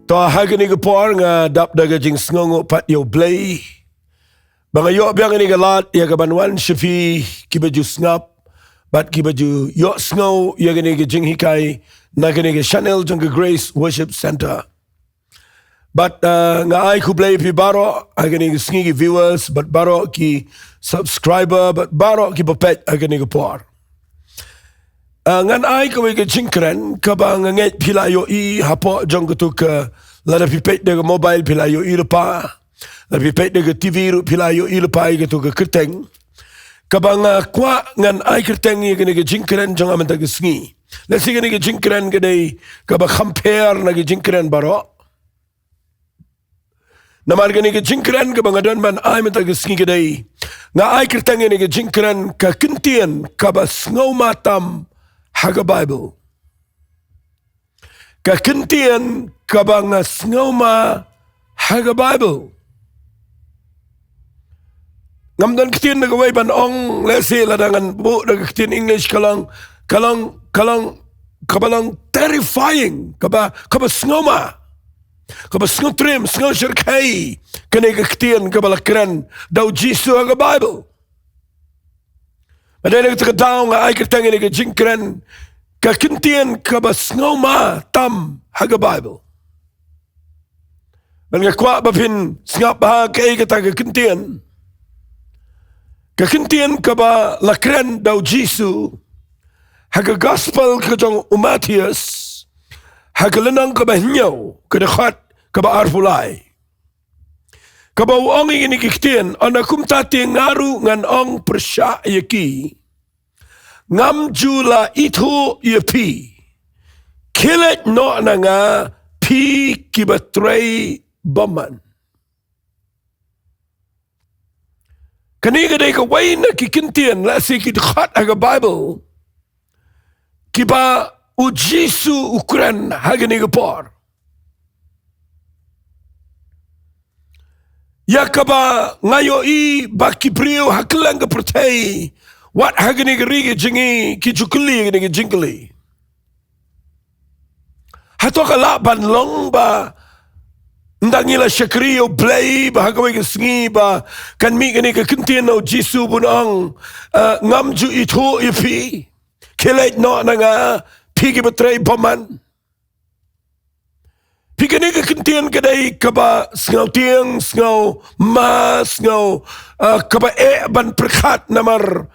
Toa hagani ke por nga dap daga jing sngongo pat yo blay. Banga yo biang ni galat ya kabanwan shifi kibaju snap. Bat kibaju yo sngo ya gani ke jing hikai na gani ke channel jang ke Grace Worship Center. But nga ai ku blay pi baro agani ke sngi viewers but baro ki subscriber but baro ki papet agani ke por. Ngan ai ko ke jingkren ka ba nget pila yo I hapo jong tu ke la pipet de mobile pila yo I lepa la pipet de TV ru pila yo I lepa ke tu ke kerteng ka ba kwa ngan ai kerteng ye ke jingkren jong am ta ke sngi la si ke jingkren ke dei ka ba compare na ke jingkren baro namar ke jingkren ka ba ngadon man ai ta ke sngi ke dei nga ai kerteng ye ke jingkren ka Kyntien Kaba Sngewma Tam Haga Bible. Ka Kyntien Kaba Sngewma Haga Bible. Ngam dan Kyntien nagaway ban ong lesi ladangan bu nag Kyntien English kalang terrifying kaba Sngewma. Kaba Sngewtrim Sngewshirkai kani ka Kyntien kaba lakren daw Jisu Haga Bible. Madai nak terkadang ai kertang ini ke jingkren ka Kyntien Kaba Sngewma Tam Haga Bible. Dan ka kwa bapin sngap bah kai kata ka Kyntien kaba lakren daw Jisu haga gospel ka jong Umatius haga lenang kaba hinyaw ka dekhat kaba arfulai. Kaba uang ini Kyntien ana kumtati ngaru ngan ong persya yaki ngam jula itu yepi kilet no nanga pi kibatrei baman kani gadai ka waina ki Kyntien la si ki dekhat aga Bible kiba ujisu ukran hagani gapor Yakaba ngayo I baki brio haklang ka pertay wat hagani ka rigi jingi ki jukuli gani ka jingli hato ka laban long ba ndangila syakriyo blay ba hagaway ka sngi ba kan mi gani ka Kyntien no Jisu bunang ngamju ito ipi kilait no na nga pigi betray paman Pikani ka Kyntien kadai kaba Sngeu tiang, Sngeu ma, Sngeu kaba ban perkat namar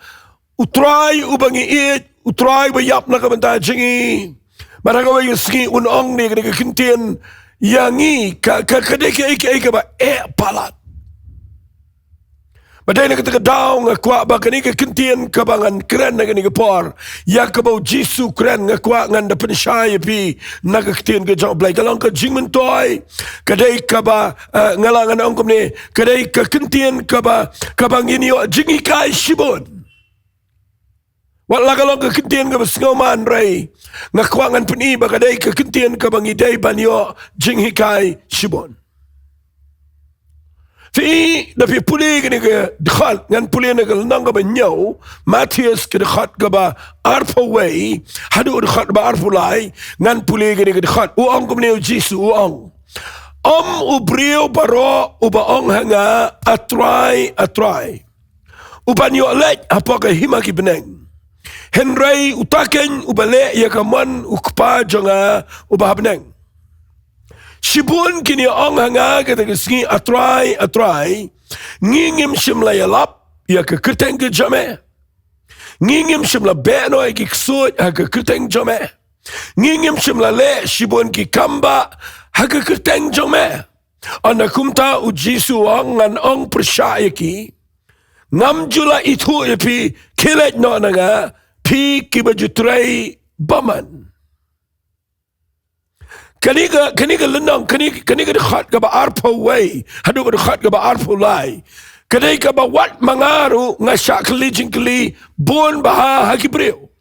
utrai ubangi it, utrai bayap na kabanta jingi. Maragawa yung sngi unong ni ka Kyntien yangi kadai ka kaba palat. Badai na katakadaw nga kwa ba kani ka Kyntien kabangan kren na kani ka por. Ya kabaw Jisu kren nga kwa nga na pansyaya pi na ka Kyntien ka Jowai. Kalang ka Jingmentoy. Kadai kaba ngalangan ang kumni. Kadai ka Kyntien kabang inyo Jingikai Shibon. Wala kalang ka Kyntien Kaba Sngewma Ray. Nga kwa nga paniba kadai ka Kyntien kabang iday banyo Jingikai Shibon. Fi dapi puli kini ke dekhat ngan puli nak nang ka banyaw Matius ke dekhat ka ba Ri-Bhoi hadu dekhat ba Arfulai ngan puli kini ke dekhat uang ko ni Jisu uang ubrio baro ubaong hanga atrai ubanyo let apa ka himaki beneng Henry utaken ubale ya kaman ukpa jonga ubahabneng Shibun kini ong hanga kata sngi atrai ngingim shimla yalap ya ke kerteng ke jame ngingim shimla beno ya ki ksut ha ke kerteng jame ngingim shimla le shibun ki kamba ha ke kerteng jame ana kumta ujisu ang ong persya ki ngam jula itu pi kilet no nanga pi kibajutrai baman Kani ka lenang, kani ka dekhat ka ba Ri-Bhoi, hadu ka dekhat ka ba Arfulai. Kani ka ba wat mangaru nga syakli jingkli buon baha hakibriyo.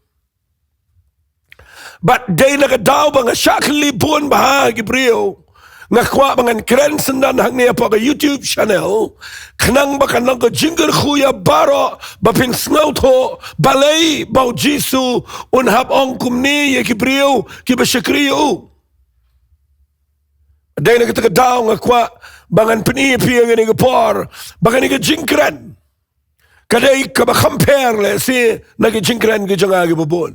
But day na ka daw ba nga syakli buon baha hakibriyo. Nga kwa bangan kren sendan hang niya pa ka YouTube channel. Kanang ba kanang ka jingle kuya baro bapin Sngeu to balay bau Jisu unhap ong kumni yakibriyo kiba syakriyo. Dahil kita kedaw nga kwa bangan penipi ang ini por, bangan ini jingkren. Kadai kaba compare le si nagi jingkren ke janga ke bubun.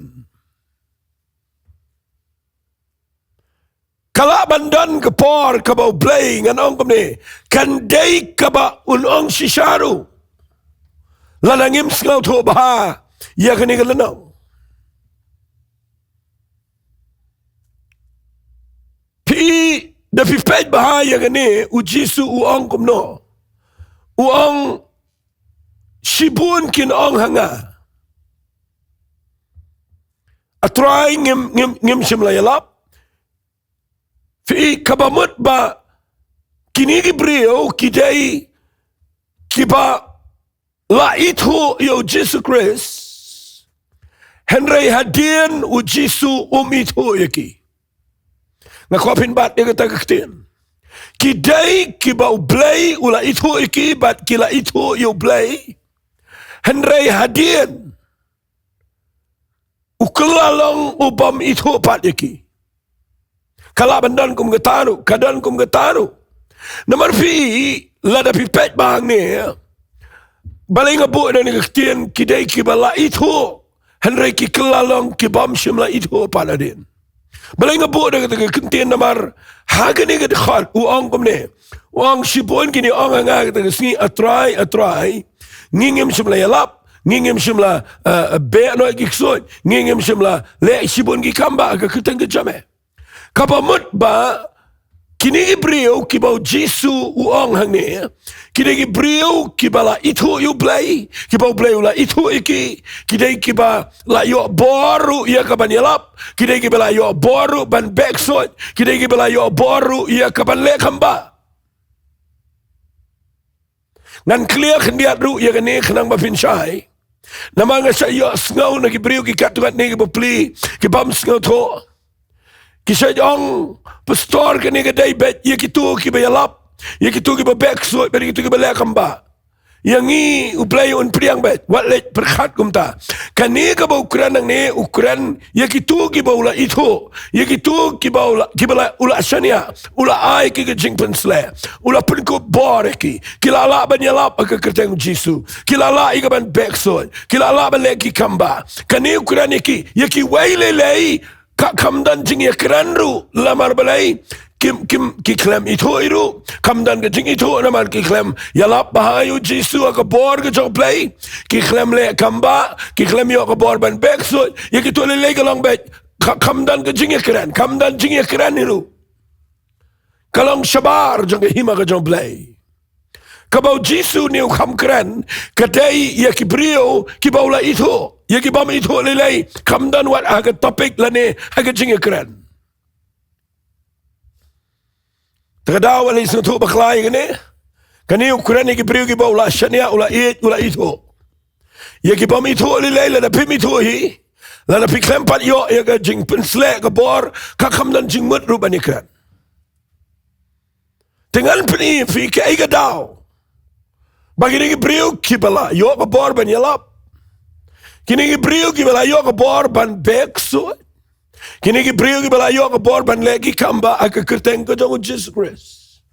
Kala bandan ke por kaba blay ngan ong kumni, kandai kaba unong sisharu. Lanangim sngau to baha, ya kani kelenong. Pi da pipet bahaya gani ujisu uong kumno uong shibun kin ong hanga atrai ngim shimlayalap fi kabamut ba kinigi brio kidai kiba la itu yo Jesus Christ Henry hadin ujisu itu yaki ngakopin bat dia kata ketin. Kidai kibau blay ula itu iki bat kila itu you blay. Henry hadien. Ukelalong ubam itu pat iki. Kala bandan kum getaru, kadan kum getaru. Nomor fi lada pipet bang ni. Balai ngabu dan ketin kidai kibala itu. Henry ki kelalong kibam shimla itu pat adin. Balai ngabu dah kata Kyntien namar haga ni kata khat uang kumne uang shibon kini uang anga kata Sngi atrai ngingim shimla yalap ngingim shimla be no giksoi ngingim shimla le shibon ki kamba ka kitang jame kapamut ba kini ibrio kibau jisu uang hangne kini ibrio kibala itu you play kibau play ula itu iki kidai kiba la yo boru ia kaban yalap kidai kibala yo boru ban backside kidai kibala yo boru ia kaban le kamba ngan clear kendiat ru ia kene kenang bafin syai namanga saya sngau na kibrio ki katuat ne kibapli kibam sngau to kisah jong pastor kini kedai bet ye kitu kibayalap ye kitu kibabek so beri kitu kibalakam ba yang ni uplay un priang bet wat let berkat kumta kani kaba ukuran nang ne ukuran ye kitu kibaula itu ye kitu kibaula kibala ula shania ula ai ki jing pensle ula pun ko boreki kilala banyalap ka kerteng jisu kilala igaban bek so kilala ban leki kamba kani ukuran ye ki wailelei kamdan jingi keranru lamar balai kim klem itu iru kamdan ke jingi itu namar ki klem yalap bahayu jisu ka bor ke jong play ki klem le kamba ki klem yo ka bor ban back so ye ki to le galong bet kamdan ke jingi keran iru kalong shabar jong hima ka jong play kabau jisu ni ukam keren kadai ye ki brio ki baula itu ye ki bam itu lelai kamdan wat aga topik lane aga jinga keren tagadaw wala isu tu baklay gani kani ukuran ki brio ki baula shania ula itu ye ki bam itu lelai la pim itu hi la piklem pat yo ye ga jing pensle ka bor ka kamdan jing mut rubani keren dengan peni fi ka iga daw bagi ni brio kibala yo ka bor ban yalap kini brio kibala yo ka bor ban bekso kini brio kibala yo ka bor ban legi kamba aka kerteng ko jong Jesus Christ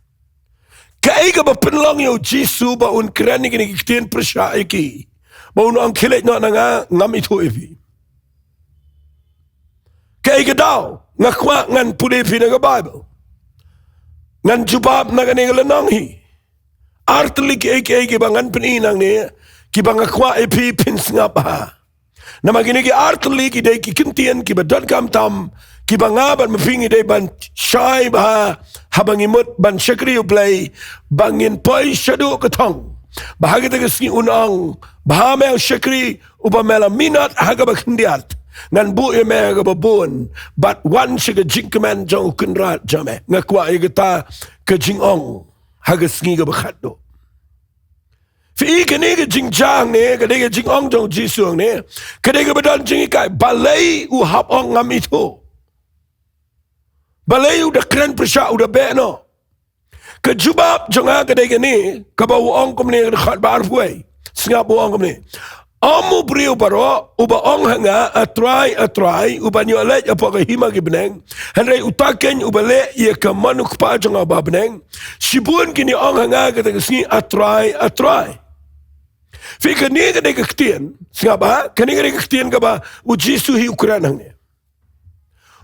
kai ka ba penlong yo jisu ba un kran ni kini kitien persya iki ba un ang khilet no nga ngam itu evi kai ka daw ngakwa ngan pudi fi na Bible ngan jubab na kani lanang hi artlik ki bangan peninang ni ki bangakwa epi pinsngap ha nama gini ki artlik ki dei ki Kyntien ki badan kam tam ki bangaban mapingi dei ban syai ba habangimut ban syakri uplay bangin poi shadu ketong bahagi te Sngi unang bahamel syakri ubamela minat haga bakendiat ngan bu me haga babun but one shiga jingkeman jong kunrat jame ngakwa igata ke jingong haga Sngi ga bakhat do fi kene ke jingjang ne kene ke jingong jong jisung ne kene ke badan jingi kai balai u hap ong ngam itu balai u da kren persya u da be no ke jubab jonga kene ke ni ka ba ong kom ne khat ba Ri-Bhoi singap ong kom ne Amu beriu baro, uba ong hanga, atrai, uba nyolek apa ke hima ke beneng. Henry utaken uba le, ia ke manuk pa jang aba beneng. Sibun kini ong hanga kata kesini atrai. Fika ni kena kektian, singapa? Kena kektian kaba ujisu hi ukuran hangnya.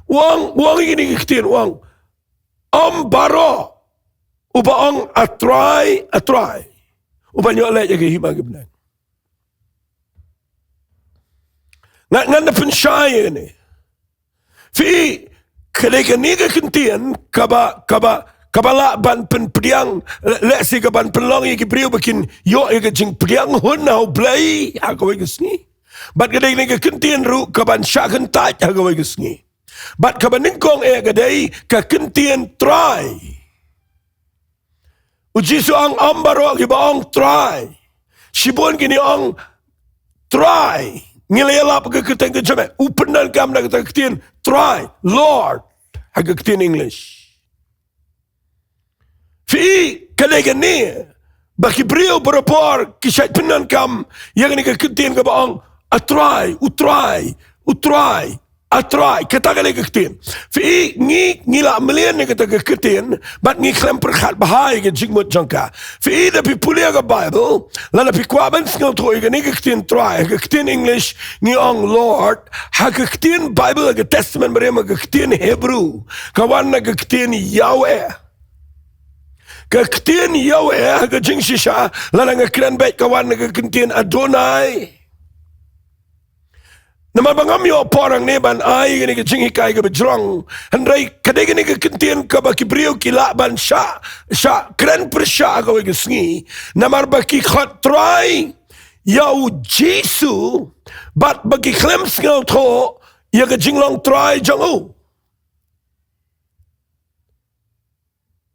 Wang ini kektian, wang. Baro, uba ong atrai. Uba nyolek ke hima ke beneng. Ngan na pensyaya ni. Fi kedai ni ke Kyntien kaba la ban pen priang lek si ke ban pelong ye ke priu bikin yo ye ke jing priang hun hau blai ha ko ke sngi. Bat kedai ni ke Kyntien ru ke ban syak hentai ha ko ke sngi. Bat ke ban Nyngkong kedai ke Kyntien try. Uji so ang ambaro ke ba ong try. Sibun kini ong try. Ngilayalap ke keteng ke jame. Upenan kam na kata Kyntien try. Lord. Haga Kyntien English. Fi kadai ni. Baki beriu berapor. Kisah penan kam. Yang ni ke Kyntien ke baong. Atry. Kata kadai ke Kyntien. Fi ngila melian ni kata ke Kyntien. Bat ngi klem perkhat bahai ke jingmut jangka. Fi dapi pulia ke Bible. Lala pi kwaban sngau to ke ni ke Kyntien try. Ke Kyntien English ni ong Lord. Ha ke Kyntien Bible ke Testament berema ke Kyntien Hebrew. Kawan na ke Kyntien Yahweh. Ke Kyntien Yahweh ke jing shisha. Lala ngakren baik kawan na ke Kyntien Adonai. Nama bangam yo porang ne ban ai gini ke jingi kai ke bejrong. Hendrai kadai gini ke Kyntien ke baki beriu kila ban sya kren persya ke ke Sngi. Namar baki khat try yau Jesu bat baki klem sngau to ya ke jinglong try jangu.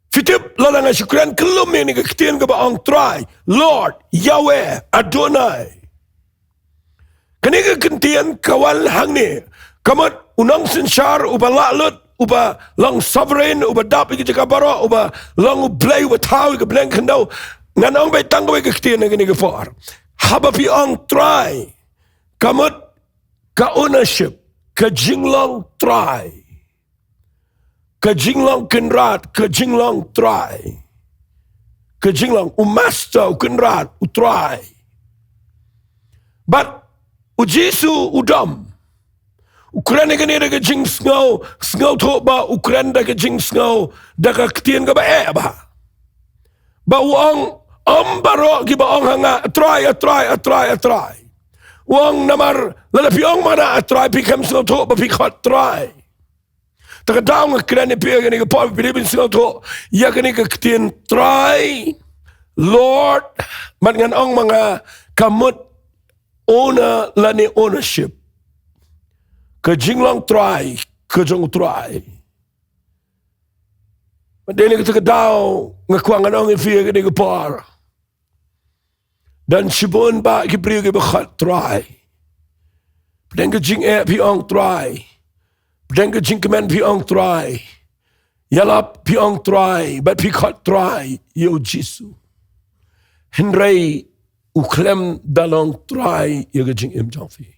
Fitip lalang syukran kelum ni ke Kyntien ke baong try Lord Yahweh Adonai. Kani ke Kyntien kawal hang ni. Kamat unang sensar uba lalut, uba lang sovereign, uba dapi ke jakabara, uba lang ublay, uba tau ke bleng kendau. Nganong bay tanggaw ke Kyntien na kani ke for. Haba pi ang try. Kamat ka ownership, ka jinglong try. Ka jinglong kenrat, ka jinglong try. Ka jinglong master kenrat, try. But Ujisu udam. Ukuran ni kani daga jing sngau to ba ukuran daga jing sngau daga Kyntien ka ba ba. Ba uang ambaro ki ba ong hanga try. Uang namar lalapi ong mana try pikam sngau to ba pikot try. Taka daong ukuran ni pia kani ka pa pilipin sngau to ya kani ka Kyntien try. Lord man ngan ong mga kamut owner lani ownership. Ke jinglong try, ke jong try. Madeni kita kedau ngakuangan ong ifia ke dega par. Dan sibun ba ki priu ke bakhat try. Pedeng ke jing pi ong try. Pedeng ke jing kemen pi ong try. Yalap pi ong try, but pi khat try yo Jesu. Henry uklem dalong try yaga jing jangfi.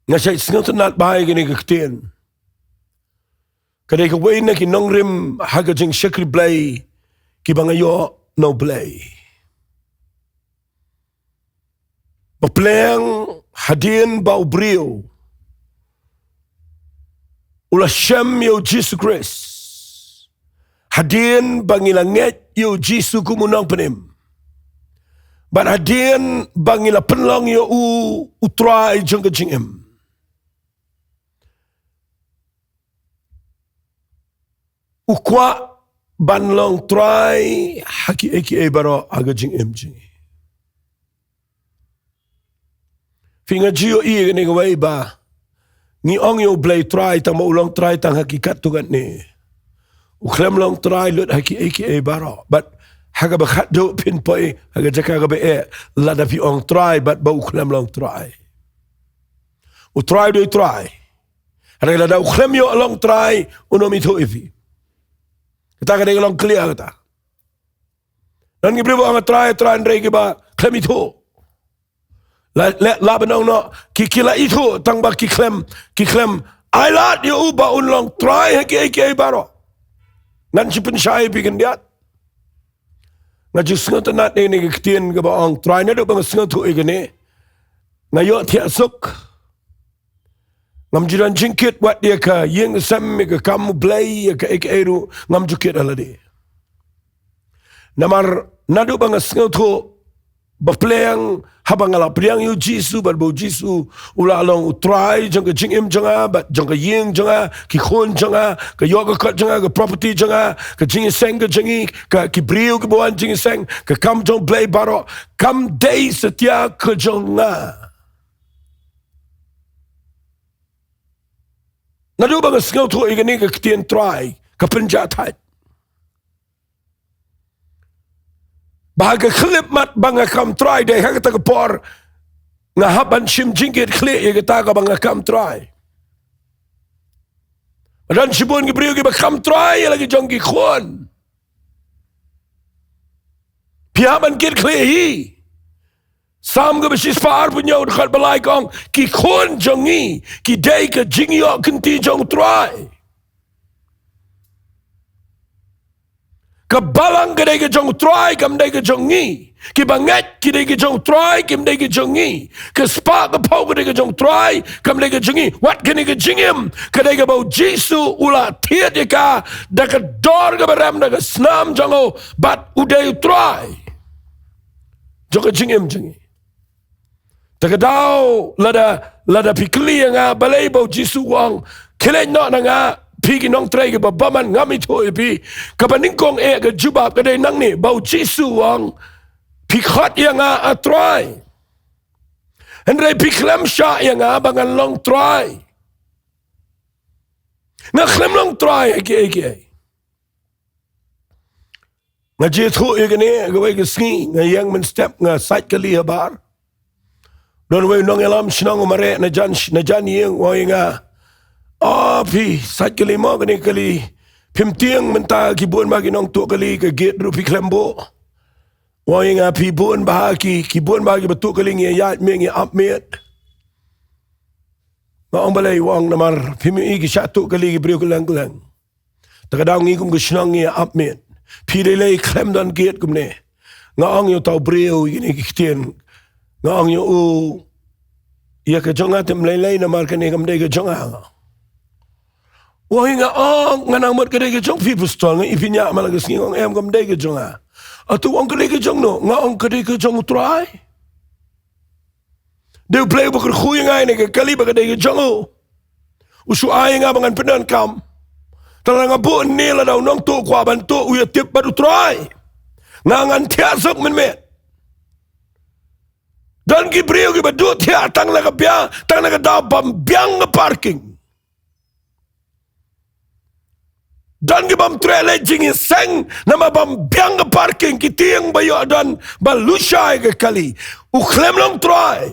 Ngasay singaw nat bahay gini ke Kyntien. Kadai ka way na ki nongrim haga jing shakri blay ki bangayo no blay. Bapleng hadin ba ubriyo. Ula Shem yo Jesus Christ. Hadin bangilanget yo Jesu kumunang penim. But hadin bangila penlong yo utrai jeng kejingem. Ukwa banlong try haki eki baro aga jingem jingi. Finga jiyo iya gani gawai ba. Ni ong yo blay try tang maulang try tang hakikat tugat ni. Uklem long try lut haki eki baro. But haga bakhat do pinpoy haga jaka ga be lada pi ong try but ba uklem long try. U try do try. Haga lada uklem yo long try uno mito ifi. Kita kadang long clear kita. Dan ki brio ang try andre ki ba klem itu. La benong no ki kila itu tang ba ki klem I lat you ba unlong try ki baro. Nan si pun syai bikin dia. Ngaju sengat nat ni Kyntien Kaba ang try na do bang sengat tu igani. Ngayo tiak suk. Ngam jiran jingkit wat dia ka yeng sam ka kamu blay ka eru ngam jukit alade. Namar nadu bang sengat tu bapleang habang ala priang yu jisu barbo jisu ula along utrai jang ka jingim janga bat jang ka yeng janga ki khon janga ka yoga kat janga ka property janga ka jingiaseng ka jangi ka ki brio ka buan jingiaseng ka kam jong blay baro kam day setia ka jonga nadu bang sngau tu igani ka Kyntien try ka penjatat bahaga klip mat banga kam try deh hak ta por ngahaban sim jingit khle ye ta ka banga kam try dan sibun ki brio ki ba kam try lagi jong ki khon piaman kit khle hi sam ga besis par punyo khat balai kong ki khon jongi ki dei ka jingyo kinti jong try ka balang ka dega jong try kam dega jong ngi ki banget ki dega jong try kim dega jong ngi ka spa ka pau ka dega jong try kam dega jong ngi wat ka dega jingim ka dega bau jisu ula tiat ka da ka dor ka baram da ka snam jango bat uday try jong ka jingim jangi ta ka dau lada pikli nga balay bau jisu wang kile no na nga pigi nong tray ke babaman ngami to pi kabaningkong ka jubab ka day nang ni bau jisu ang pikhat yang a try andre piklem sha yang bangan long try na klem long try eke nga je thu igane ga wei ga Sngi nga yang men step nga site kali habar don wei nong elam snong mare na jan yeng wa nga pi sat kali mo kani kali pimtiang menta kibun bagi nong tu kali ke gate rupi klembo wang nga pi bun bahaki kibun bagi betu kali ngi yat me ngi apmet ma ong balai wang namar pimi ki satu kali ki brio kelang takadang ngi kum ke snang ngi apmet pi de lei klem dan gate kum ne nga ong yo tau brio ini ki Kyntien nga ong yo ya ke jonga tem lei namar kani kam de ke jonga wah nga nga nang mat kadai ke jong people store nga ipinya malaga Sngi ong em kam dai ke jong atu ong kadai ke jong no nga ong kadai ke jong try de play bukur khuy nga ne ke kali ba kadai ke jong usu ay nga bangan penan kam tala nga bu ni la daw nong tu kwa ban tu u tip baru try nga ngan tia sok men me dan ki brio ki badu tia tang la ka bia tang la ka da bam biang parking dan ki bam trele Jingiaseng nama bam biang ke parking ki tiang bayo dan balusai ke kali u klem long try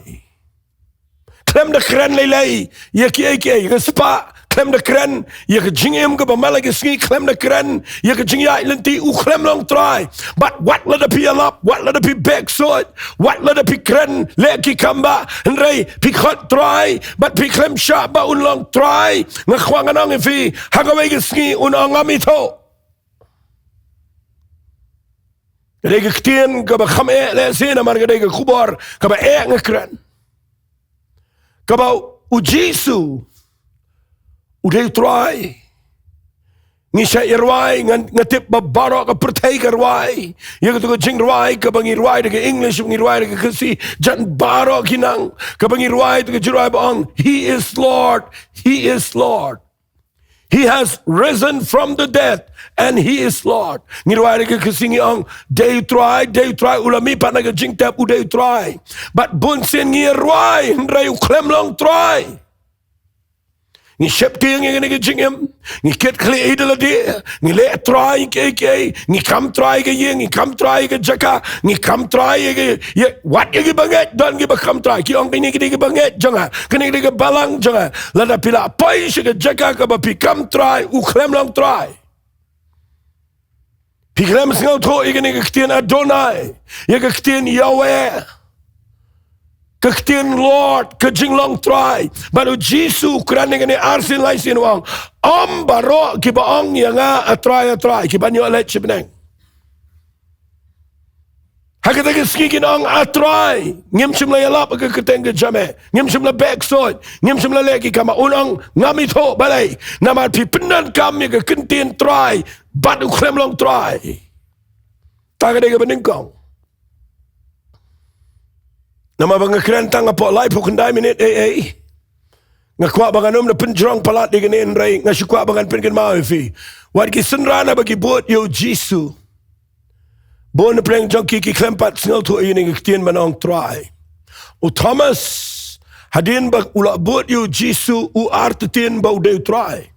klem de kren lei ye ki ke spa klem de kren ye ke jingem ke bamala ke Sngi klem de kren ye ke jingiai lenti u klem long try but what let the pi up what let the pi back so what let the pi kren le ki kamba ndrei pi khot try but pi klem sha ba un long try nga khwang anong fi hagawe ke Sngi un ngami to Kadai Kyntien Kaba kham le sina mar kadai kubar kaba ngakran kaba ujisu uday try ngisha irwai ngatip babaro ka pertai karwai ya ka Jingduwai ka bangi rwai de English bangi rwai de kasi jan baro kinang ka bangi rwai de Jowai bang he is Lord he has risen from the dead and he is Lord ngirwai de kasi ngi ang day try ulami pa na jing tap uday try but bun sin ngirwai ndrai klem long try ni shep ke ngi ngi jingem ni ket khle idela de ni le try ke ni kam try ke ye ni kam try ke jaka ni kam try ke ye wat ye banget don ge kam try ki ong ni ke banget janga kene ke balang janga la da pila pai ke jaka ka ba pi kam try u khlem long try Piklem Sngau Tho igene Kyntien Adonai, Kyntien Yahweh, Kyntien Lord, Jinglong Try, baru Jisu kerana igene arsin laisin wang, baro kiba ong yanga atry, kiba nyo alet chibneng. Hakata ke Sngi ong atry, ngim shimla yalap ke keteng jame, ngim shimla backside, ngim shimla lagi kama unang ngami tho balai, nama pi penan kami ke Kyntien try, batu klem long try. Tagade ke Nyngkong. Nama bang keren tang apo lai po kendai minit ngakwa banganum na penjrong palat di genin rai ngasukwa bangan pengen mau fi. Wat ki senrana bagi buat yo Jisu. Bon na preng jong ki klempat snel tu ini Kyntien manong try. O Thomas hadin bak ula buat yo Jisu u artetin bau de try.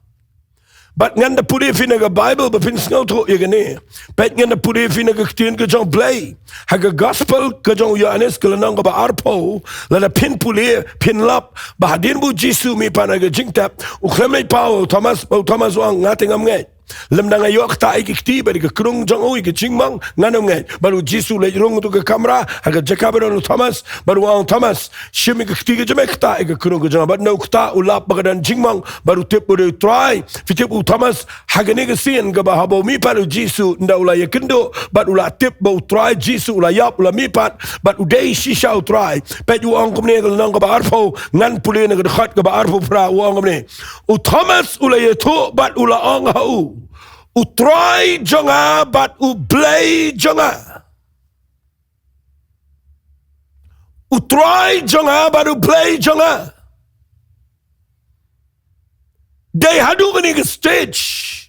But nganda pudi fina ga Bible bapin snel tu igene. Pet nganda pudi fina ga Kyntien ka jong play. Haga gospel ka jong Yohanes ka lanang ka ba arpo. Lada pin puli pin lap. Bahadin bu Jisu mi panaga jingtap. Uklemay pao Thomas wang ngating am ngay. Lem na ngayok ta ay kikti bari ka krung jong uy ka chingmang nganam ngay baru Jisu le rung tu ka kamera haga jakabaron Thomas baru ang Thomas shimi ka kikti ka jamek ta ay ka krung ka jong but no kta ulap bagadan chingmang baru tip udah try fitip u Thomas haga ni ka sin ka bahabo mi paru Jisu nda ula yakendo but ula tip bau try Jisu ula yap ula mi pat but uday shisha u try pet u ang kumne ka nang ka ba arpo ngan puli na ka khat ka ba arpo pra u ang kumne u Thomas ula yeto but ula ang hau utry jonga but ublay jonga. Utry jonga but ublay jonga. They hadu gani ke stage.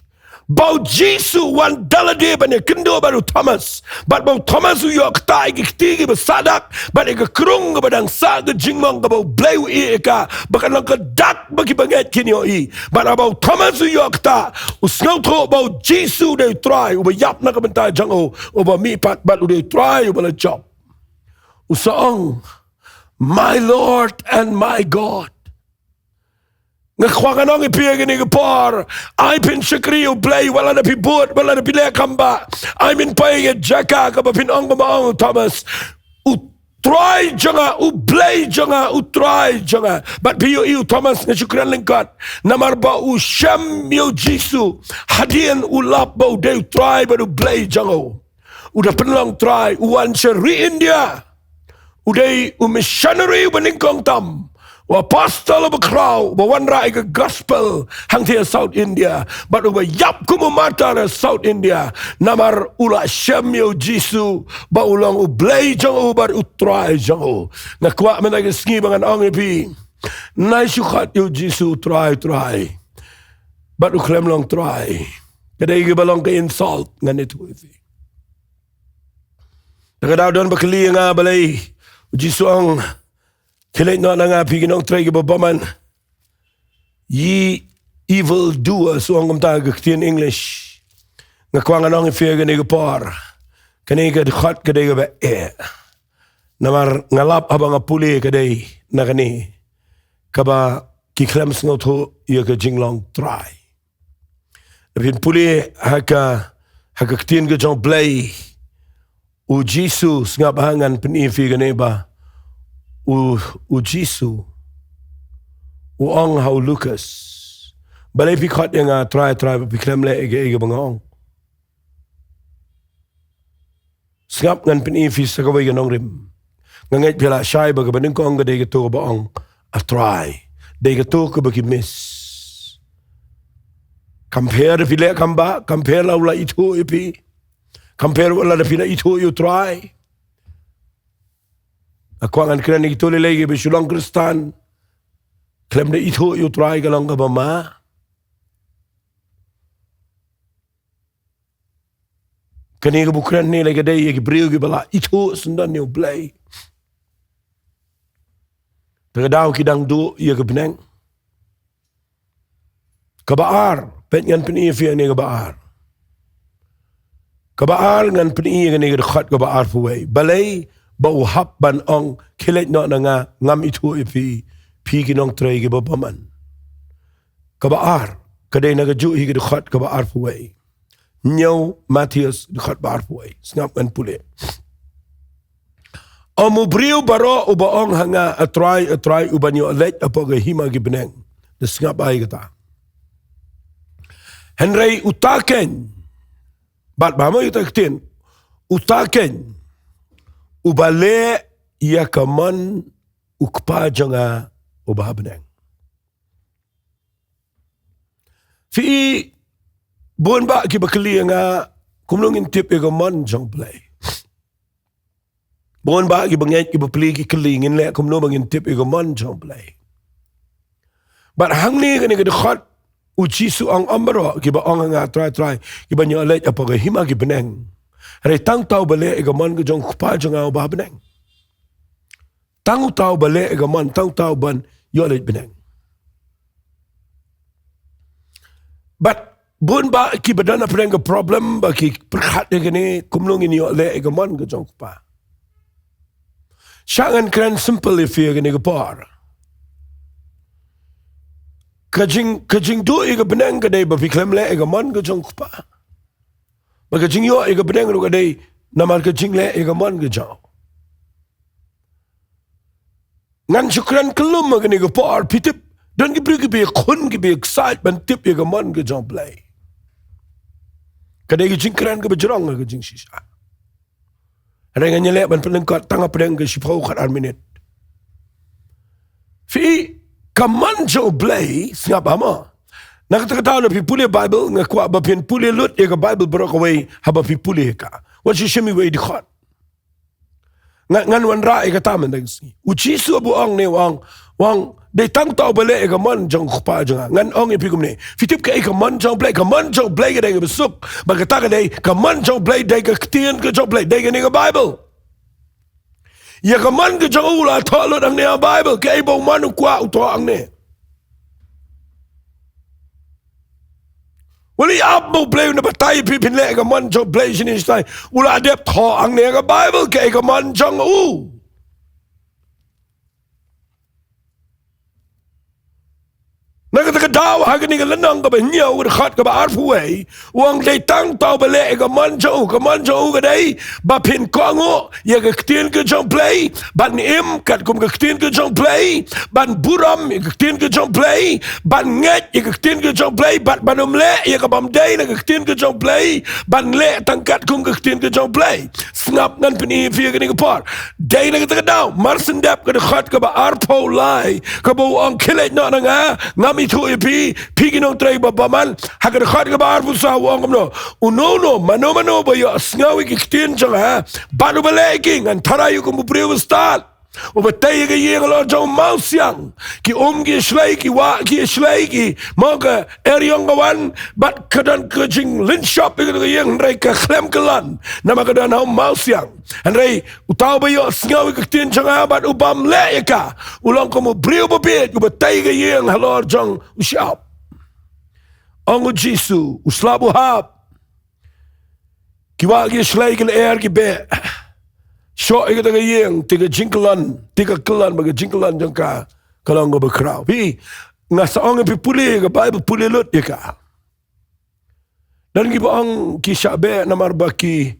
Bau Jisu wan dalade bani kendo baru Thomas. But bau Thomas u yok tai kikti besadak but eka krung badang sa ke jingmang ke bau blay u eka bakan lang ke dak bagi banget kini oi. But bau Thomas u yok ta u snau tho bau Jisu de try u bayap na ke bentai jango u ba mi pat but u de try u bala job. U saong my Lord and my God. Ngakwangan ang ipiyagin ni Gapar. Ay pin syakri o play. Wala na pibut. Wala na pilekamba. Ay min pay at jaka. Kapapin ang kumaong Thomas. Utry janga. Uplay janga. Utry janga. But piyo iyo Thomas na syukran lingkat. Namarba u siyam yo Jisu. Hadian ulap ba u de utry ba u play jango. Udah penlang try. Uwan siya Ri-India. Uday missionary ba Nyngkong Tam. Wa pastor of a crowd, but one right gospel hang here South India, but over yap kumumata South India, namar ula shamyo Jisu, ba ulang ublay jang ubar utray jang nakwa man ay Sngi bangan ang ipi, naisukat yo Jisu try, but uklem long try, kada igibalong ka insult nganito ipi. Nakadaw doon bakali nga balay, Jisu ang Kilit na nga piginong try babaman. Ye evil doer so ang kumtag in English. Nga kwa nga nang ifir ka par. Kani ka dikhat ka day ba Namar ngalap habang apuli ka day na kani. Kaba kiklams nga to iya ka jinglong try. Napin puli haka ktin ka jong blay. U Jesus nga bahangan pinifi ka na iba. U Jisu u ang hau Lucas balay pikot yang try piklem le ege bangong sngap ngan pinifis sa kaway ganong rim ngangit pila shay baga Nyngkong ga dege to ba ang try dege to ka bagi miss compare pila kamba compare la ito ipi compare wala na pila ito you try. Ako ang kena ni ito lagi Shillong Kristan. Klaim na ito yung try ka lang ka ba ma? Kani ka bukran ni lagi day yung brio bala ito sundan yung play. Tagadaw kidang do yung kabineng. Kabaar. Pet ngan pinifiyan ni kabaar. Kabaar ngan pinifiyan ni kabaar puway. Balay. Bau hap ban ong kilit na nga ngam itu ipi piginong tray ki babaman. Kabaar kaday nagaju higit khat kabaar puway. Nyau Matius dekat Ri-Bhoi Sngap ngan pule Omu briu baro ubaong hanga atrai ubanyo let apa ke hima ki beneng de Sngap ai kata Henry utaken bat mama yuta ketin utaken ubale ia kaman ukpa janga ubah beneng fi bon ba ki bakli nga kumlong intip e kaman jang play bon ba ki banget ki bapli ki kelingin le kumno bangin tip e kaman jang play but hang ni kani ke dekat uji su ang amro ki ba ang nga try ki ba nyolet apa ke hima ki beneng re tang tau bale e kaman ke jang kupa janga ubah beneng tang tau bale e kaman tang tau ban yolet beneng but Bun ba ki badana preng problem ba ki perhat de gini kumlung ini le egaman ke jong pa. Shangan kren simple if ye gini gapar. Kajing do ega benang ke dai ba fiklem le egaman ke jong pa. Ba kajing yo ega benang ro ke dai namar kajing le egaman ke jong. Ngan syukran kelum gini gapar pitip dan ki bri ki be khun ki be excitement tip egaman ke jong play. Kadai jingkran ke berjerang ke jing sisa. Ada yang nyelek ban pelengkat tangga pedang ke sipau kat minit. Fi kaman jo blay Sngap ama. Nak kata na pi pule Bible ngakwa ba pin pule lut ye ke Bible brok away haba pi pule ka. What you shimi way di khat. Ngan wan ra e kata men dang si. Uci su bu ang ne wang they tang tau bale e kaman jong khupa janga ngan ong e pikum ne fitip ke e kaman jong play ke dai besuk ba kata ke dai kaman jong play dai ke ktien ke jong play dai ke ne Bible ya kaman ke jong ula thalo dang ne Bible ke e bo manu kwa uto ang ne wali abbo play na batai pipin le kaman jong play sini stai ula adep tho ang ne Bible ke e kaman jong Nak daw hagani ka lanang ka ba nyaw khat ka ba Ri-Bhoi wang day tang tau ba le ka man jo ka day ba pin kongo ya ka ktien ka jong play ban im kat kum ka ktien ka jong play ban buram ya ka ktien ka jong play ban nget ya ka ktien ka jong play ban le ya ka bam day na ka ktien ka jong play ban le tangkat kum ka ktien ka jong play Sngap nan pini fi ka ni ka par day na ka daw marsendap ka khat ka ba Ri-Bhoi ka bo ang kilet na nga ngami itu ipi piginong tray babaman hagar khat ka bar pusa wong no uno mano ba ya Sngawi ki ktien janga banu baleking an tarayu ko mubriw start ubatay ka yeng lo jong mausyang ki ki shlay ki wa ki shlay ki moga eryong kawan bat kadan kajing lin shop ka yeng ray ka khlem kalan nama kadan hau mausyang an ray utaw ba ya Sngawi ki ktien janga bat ubam le ka ulong ko mubriw babit ubatay ka yeng halor jong usyap Ang Jisu uslabu hab kiwa ki shlay ki air ki be Syo ika taga yeng tiga kelan baga jingkelan jangka kalau ngo berkerau. Pi ngasa ong pi puli ka Bible puli lut ya ka. Dan kiba ong ki syabe namar baki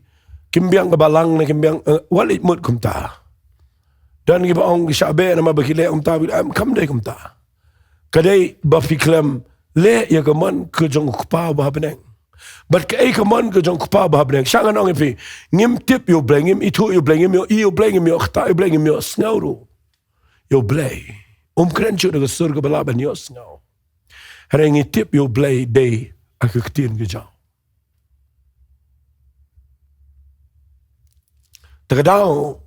kimbiang ka Balang na kimbiang walit mut kumta. Dan kiba ong ki syabe namar baki le kumta kam dai kumta. Kadai ba fiklem le ya kaman ke jong kupa ba beneng. But ke kaman ke jong kupa ba beneng. Syangan ong fi ngim tip yo bleng ngim itu yo bleng ngim yo i yo bleng ngim yo khta yo bleng ngim yo snauru. Yo blay. Kren chu daga surga balaban yo snau. Harengi tip yo blay day ak ktien ke jang. Tagadaw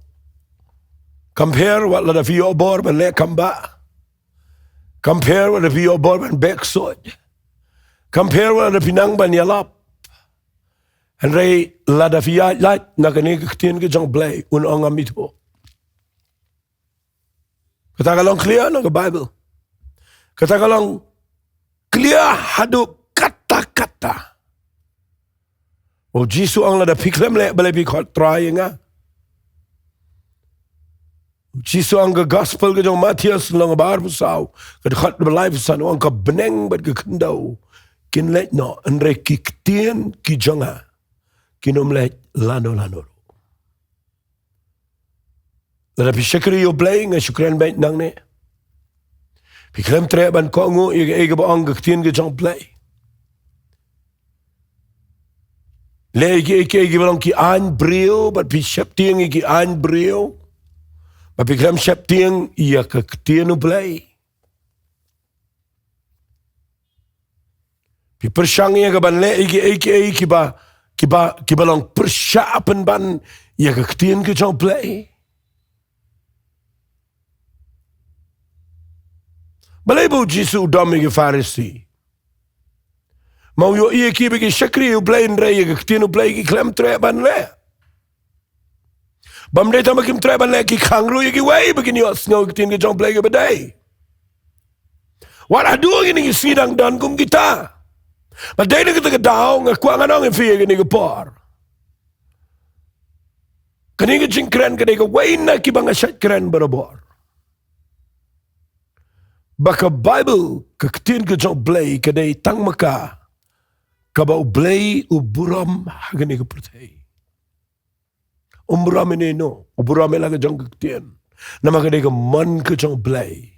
compare what la fi yo bor ban le kamba. Compare what fi yo bor ban backsod. Compare what la pinang ban yalap. And ray la da fi light na kani ktien ke jang blay un ong amito. Kata kalong clear na Bible. Kata kalong clear hadu kata-kata. O Jisu ang lada piklem le balai pikot try nga. Jisu ang ke gospel ke jong Matius lang bar pusaw. Kad khat balai pusan ang ka beneng bat ke kendau. kin let no andre Kyntien ki jonga kinom let lano. Lada pi syakri yo blay nga syukran bait nang ne. Pi klem tre ban ko ngo ega ba ang Kyntien ke jong blay. Le egi balong ki an brio bat pi syap tieng ki an brio. Ba pi klem syap tieng ia ke Kyntien blay. Pi persyang ia ke ban le egi ki balong persyapan ban ia ke Kyntien ke jong blay. Balay bo Jisu dami ke Farisi. Mau yo iya ki bagi syakri u blay ndre ia ke Kyntien u blay ki klem tre ban le. Bam de tama kim tre ban le ki khangru ia ki wai bagi ni Sngi Kyntien ke jong blay ke badai. Wat adu ini ki sidang dan kum kita. Badai ni kita ke dao ngakwa nganong fi ke ni ke por. Kani ke jingkren ke ni ke wai na ki bang asyat kren barabor. Baka Bible ke Kyntien ke jong blay kadai tang maka kaba u blay u buram hagani ke pertai. Buram ini no, buram ela ke jong Kyntien. Nama kadai ke man ke jong blay.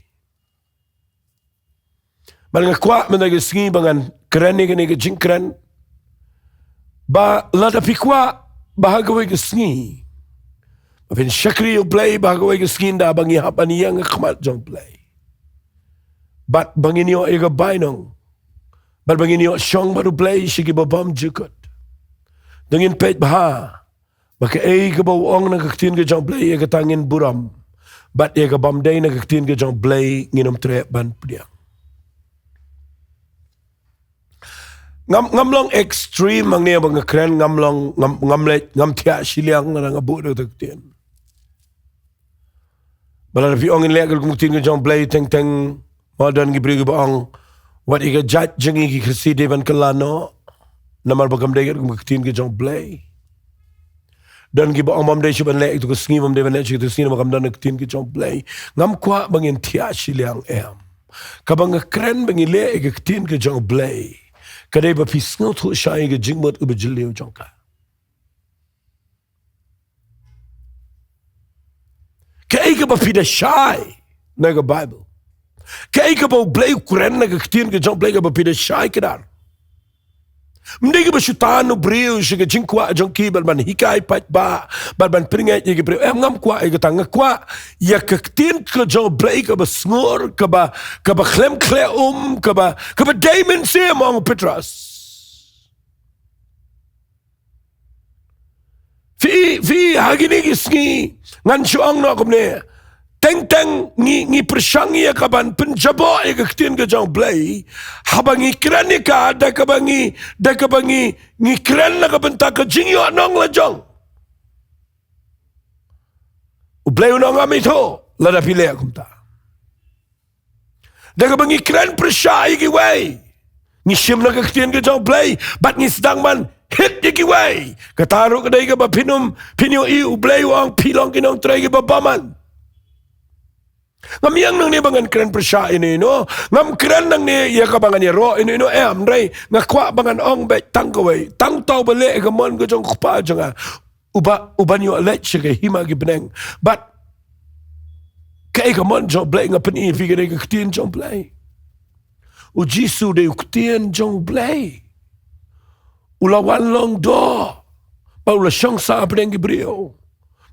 Balang kwa mena ke Sngi bangan keren ni ke jingkren. Ba lada pikwa bahagawai ke Sngi. Bapin syakri u blay bahagawai ke Sngi da bangi hapani yang khmat jong blay. Bat banginyo ega bainong. Bat banginyo syong baru blay sigi babam jukut. Dengin pet baha. Baka ega bawang na Kyntien ke jong blay ega tangin buram. Bat ega bamday na Kyntien ke jong blay nginom tre ban pediang. Ngamlong extreme ang niya bang kren ngamlong ngam tia Shillong na ngabu na Kyntien. Bala na fiong in legal kung Kyntien ke jong blay teng Madan gibri ang wat iga jat jangi ki krisi devan kalano namar bagam degar kum Kyntien ke jong blay. Dan giba ang mamday siya ban le ito ko Sngi mam devan le siya ito sino magam dan Kyntien ke jong blay. Ngam kwa bangin tia Shillong em. Kabang kren bangin le iga Kyntien ke jong blay. Kadai ba pisngaw to siya iga jingmot uba jiliw jong ka. Kaya iga ba pida shy na iga Bible. Kaya ka ba blay kren na Kyntien ke jong blay ka ba pida shy kadar. Hindi ka ba syutan no brio siya ka jingkwa jong kibal man hikay pat ba ban pringay niya ka brio ngam kwa ay katang kwa ya Kyntien ke jong blay ka ba sngur ka ba klem ka ba daimon siya mga Petras. Fi hagini Sngi ngan syuang no akum niya. Teng ngi persyang ia kaban penjabo ia Kyntien ke jong blay habang ikran ni ka da kabangi ngikran na kabenta ka Jingiasyllok nong la jong u blay nong ami to lada pile akumta da kabangi ikran persya iki way ngi sim na Kyntien ke jong blay bat ngi sedang man hit iki way kataru kadai ka ba pinyo i u blay wang pilong kinong tray ba baman. Ngam yang nang ni bangan keren persya ini no ngam keren nang ni ya kabangan ya ro ini no em ray ngakwa bangan ong bet tangkawai tang tau bale ke mon ko jong kpa jonga uban yo let ke hima gi beneng but kai ka mon jong blay ngapen i fi ke Kyntien jong blay u Jisu de Kyntien jong blay ulawan long do pa ula syong sa beneng gi brio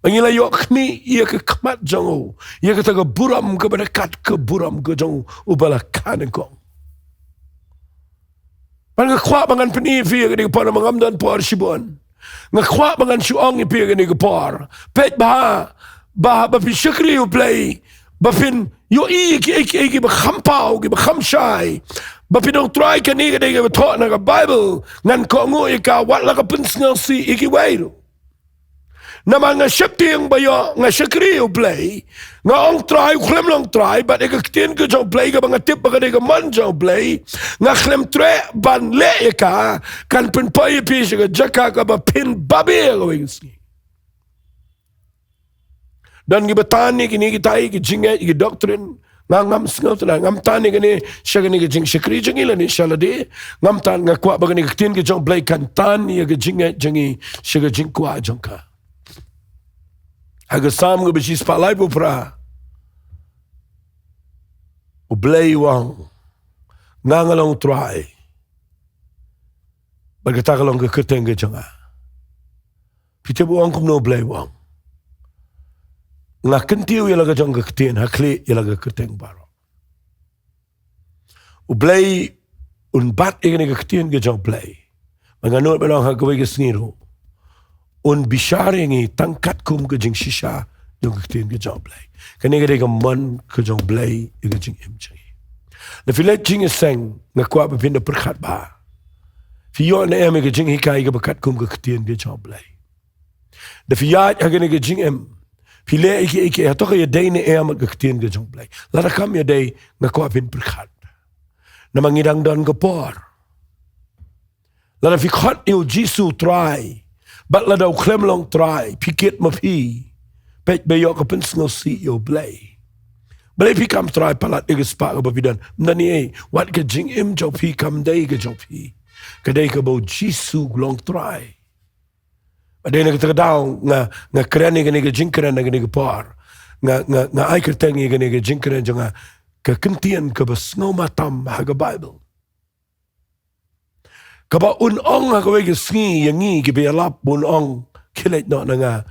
Angila yok mi ia ke kemat jong ia ke taga buram ke berdekat ke buram ke jong ubala kanengkong. Pan ngakwa bangan peni fi ke par mangamdan por sibon. Ngakwa bangan syuang ipi ke ni por. Pet ba pi syakri u play ba fin yo i ki ba khampau ki ba khamshai. Ba pinong try ke ni ke thot na Bible ngan ko ngo ika wat la ka pinsngal si iki wairu. Nama nga syakting bayo nga syakri u play nga ong try klem long try but eka Kyntien ke jong play ka mga tip baka deka man jong play nga klem tre ban le eka kan pin pay pi ka jaka ka ba pin babi ka wingski dan gibatani kini kita ki jingat ki doctrine ngam sngaw tala ngam tan ni gani shagani ge jing shikri jingi la ni shalade ngam tan nga kwa bagani ktien ge jong blai kan tan ye ge jingi shaga jing kwa jongka haga sam ge bishi spalai bu pra u blai wang ngangalong try bagatagalong ge keteng ge jonga pite bu wang kum no blai wang nga kentiu yalaga jong ge ktien hakli yalaga keteng baro u blai un bat egene ge ktien ge jong blai manganot belong ha ge ge sngiru un bisharingi tangkat kum ge jing shisha jong ge ktien ge jong blai kane ge ge man ge jong blai ge jing imchi le filet Jingiaseng nga kwa be pinda perkhat ba fi yo na em ge jing hikai ge bakat kum ge ktien ge jong blai de fi ya ge ge jing em Pile ik toch je dene met ktien ge jong blai. Laat kam je dei nga kwa pin perkhat. Na mangidang dan gepor. Laat fi khat eu Jesu try. Bat laat au klemlong try. Piket ma pi. Pet be yo kapin sngo si yo blai. Blai pi kam try palat ge spa ba bidan. Nani wat ge jing im jo pi kam dei ge jo pi. Ke dei ke bo Jesu long try. Ada yang kita tahu nga keren ni ke jingkeren ni ke par nga ai kerteng ni ke jingkeren jonga ke Kyntien Kaba Sngewma Tam ha ke Bible kaba ong ha ke Sngi yangi ke be lap ong kilet no nga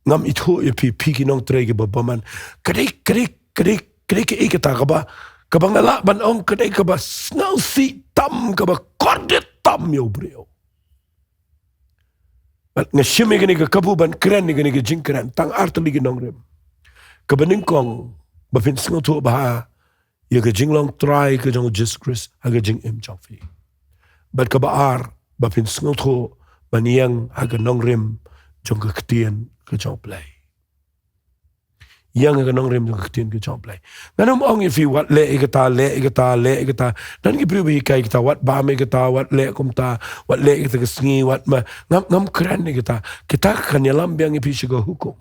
ngam itu pi ki nong trege baman krik ke ikata kaba ngala ban ong kaba snau si tam kaba kordet tam yo brio nga shime gani ke kabu ban kren ni gani ke jingkeren tang artli ge nongrem ke Nyngkong ba fin sngo to ba ye ke jinglong try ke jong Jesus Christ ha ke jing im chafi bat ka ba ar ba fin sngo to ban yang ha ke nongrem jong ke ktien ke jong play yang ke nongrem jong ke ktien ke jong play nganom ong if what le igata dan ki pribi kai kita wat ba me kita wat le kumta wat le kita ke Sngi wat ma ngam keren ni kita kan yalam biang ipi shigo hukum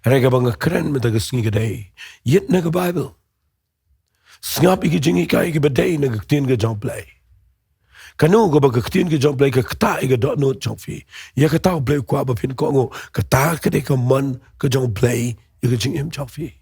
rega bang keren me ke Sngi kedai yet na ke Bible snap iki jingi kai ke bedai na ke ktien ke jong play kanu go ba ktien ke jong play ke kta ke dot note jong fi ya ke tau play kwa ba pin ko ngo kta ke de ke man ke jong play ke jing im jong fi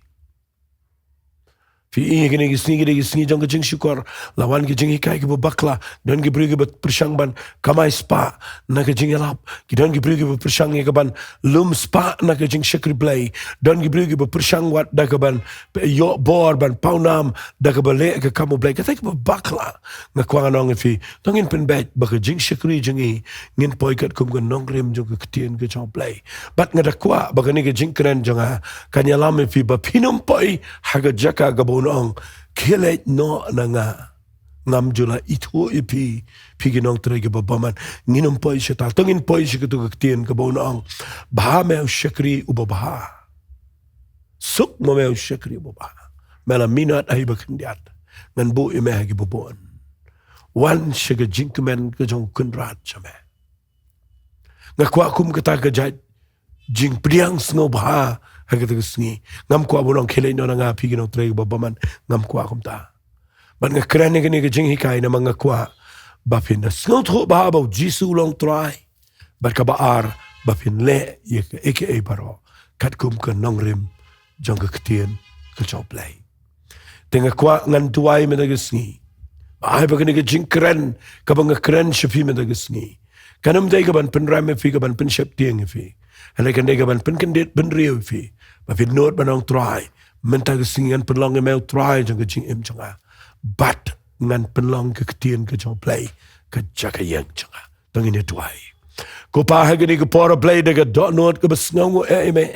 fi gini Sngi jong ke jing syukur lawan ke jing kai ke bakla don ke bri ke persang ban kamai spa na ke jing alap ki don ke bri ke persang ke ban lum spa na ke jing shakri play don ke bri ke persang wat da ke ban yo bor ban paunam da ke bale ke kamu play ke tak bakla na kwang nong fi tongin pen bet ba ke jing shakri jingi ngin poi kat kum ke nongrem jong ke ktien ke jong play bat ngada kwa ba ke ni ke jing kren jong kanya lam fi ba pinum poi haga jaka gabo ong kilet no nga ngam jula itu ipi ginong trege babaman nginum poi sheta tongin poi shikatu ktien ka bonong ba me shakri ubabaha suk mo me shakri ubabaha mela minat ai bakendiat ngan bu ime hagi bobon wan shiga jinkmen ka jong kunrat chame ngakwa kum kata ka jai jing priang sngo ba hagata Sngi ngam kwa bonong khele no nga phi ginong trege babaman ngam kwa kumta ban nga kren ni ke jing hikai na mga kwa ba phin na sngo tho ba ba Jesu long try ba ka ba ar ba phin le ye ke aka baro kat kum ka nongrim jong ka ktien ka chop play tenga kwa ngan tuai me ke Sngi ba ai ba ke jing kren ka ba nga kren shpi me ke Sngi kanam dai ka ban pen ram me phi ka ban pen shep tieng phi and kan dai ka ban pen kendet ben riu phi ba phin not banong try menta ke Sngi an penlong me try jong ka jing im changa but ngan penlong ke ktien ke jong play ke jaka yang changa tongin e tuai ko pa ha gani ke pora play de ke dot not ke besngongo me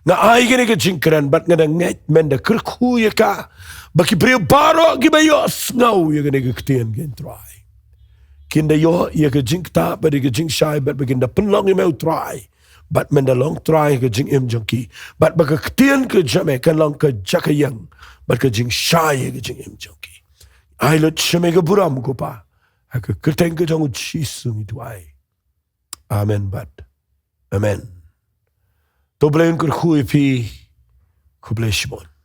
nga ai gani ke jingkran bat nga nget men de krku ye ka baki brio baro gi bayo snow ye gani ke ktien gen try kinda yo ye ke jingta ba de ke jing shai bat begin da penlong me try but men da long try ke jing im jongki but ba ke ktien ke jame kan long ke jaka yang bat ke jing shai ke jing im jongki ai lot shame ke buram ko pa ha ke kerteng ke jong Jesu ni tuai amen bat amen to blain kur khui pi God bless you, man.